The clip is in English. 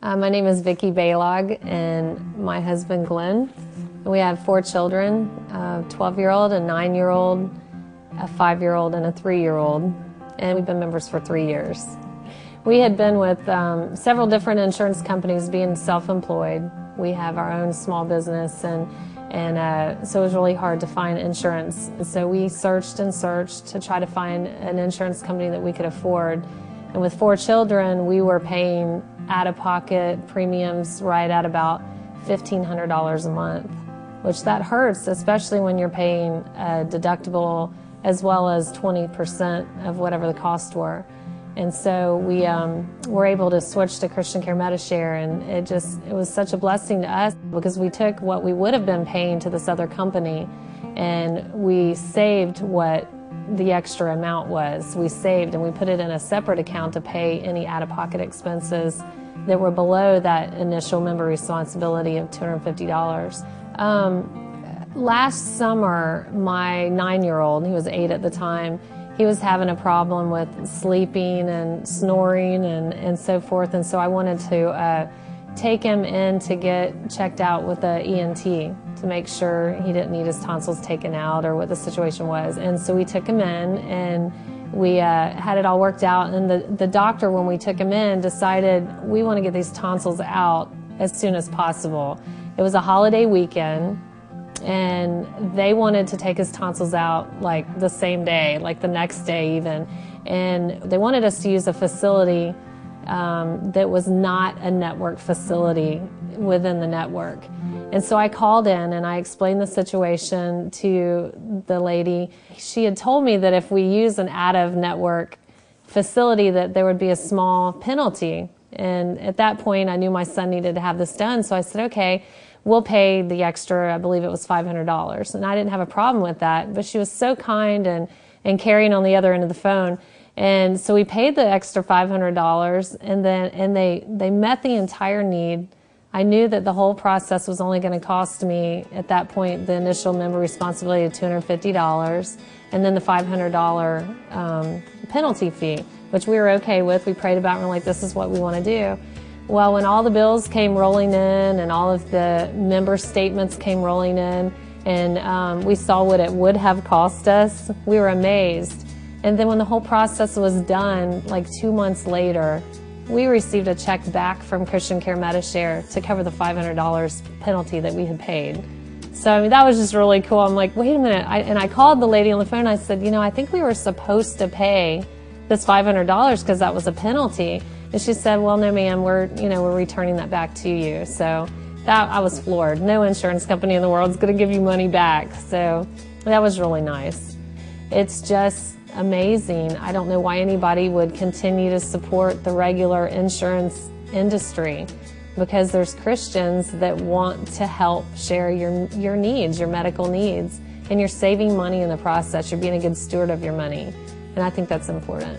My name is Vicki Baylog and my husband Glenn. We have 4 children, a 12-year-old, a 9-year-old, a 5-year-old, and a 3-year-old. And we've been members for 3 years. We had been with several different insurance companies being self-employed. We have our own small business and so it was really hard to find insurance. So we searched and searched to try to find an insurance company that we could afford. And with 4 children, we were paying out-of-pocket premiums right at about $1,500 a month, which that hurts, especially when you're paying a deductible as well as 20% of whatever the costs were. And so we were able to switch to Christian Care Medi-Share, and it was such a blessing to us because we took what we would have been paying to this other company and we saved what the extra amount was. We saved and we put it in a separate account to pay any out-of-pocket expenses that were below that initial member responsibility of $250. Last summer, my 9-year-old, he was 8 at the time, he was having a problem with sleeping and snoring and so forth, and so I wanted to take him in to get checked out with the ENT to make sure he didn't need his tonsils taken out or what the situation was. And so we took him in and we had it all worked out, and the doctor, when we took him in, decided we want to get these tonsils out as soon as possible. It was a holiday weekend and they wanted to take his tonsils out like the same day, like the next day even. And they wanted us to use a facility that was not a network facility within the network. And so I called in and I explained the situation to the lady. She had told me that if we use an out-of-network facility that there would be a small penalty. And at that point I knew my son needed to have this done, so I said, okay, we'll pay the extra, I believe it was $500. And I didn't have a problem with that, but she was so kind and caring on the other end of the phone. And so we paid the extra $500 and they met the entire need. I knew that the whole process was only going to cost me, at that point, the initial member responsibility of $250 and then the $500 penalty fee, which we were okay with. We prayed about it and we're like, this is what we want to do. Well, when all the bills came rolling in and all of the member statements came rolling in and we saw what it would have cost us, we were amazed. And then when the whole process was done, like 2 months later, we received a check back from Christian Care Medi-Share to cover the $500 penalty that we had paid. So I mean, that was just really cool. I'm like, wait a minute. And I called the lady on the phone and I said, you know, I think we were supposed to pay this $500 because that was a penalty. And she said, well, no, ma'am, we're returning that back to you. So I was floored. No insurance company in the world is going to give you money back. So that was really nice. It's just amazing. I don't know why anybody would continue to support the regular insurance industry, because there's Christians that want to help share your needs, your medical needs, and you're saving money in the process. You're being a good steward of your money, and I think that's important.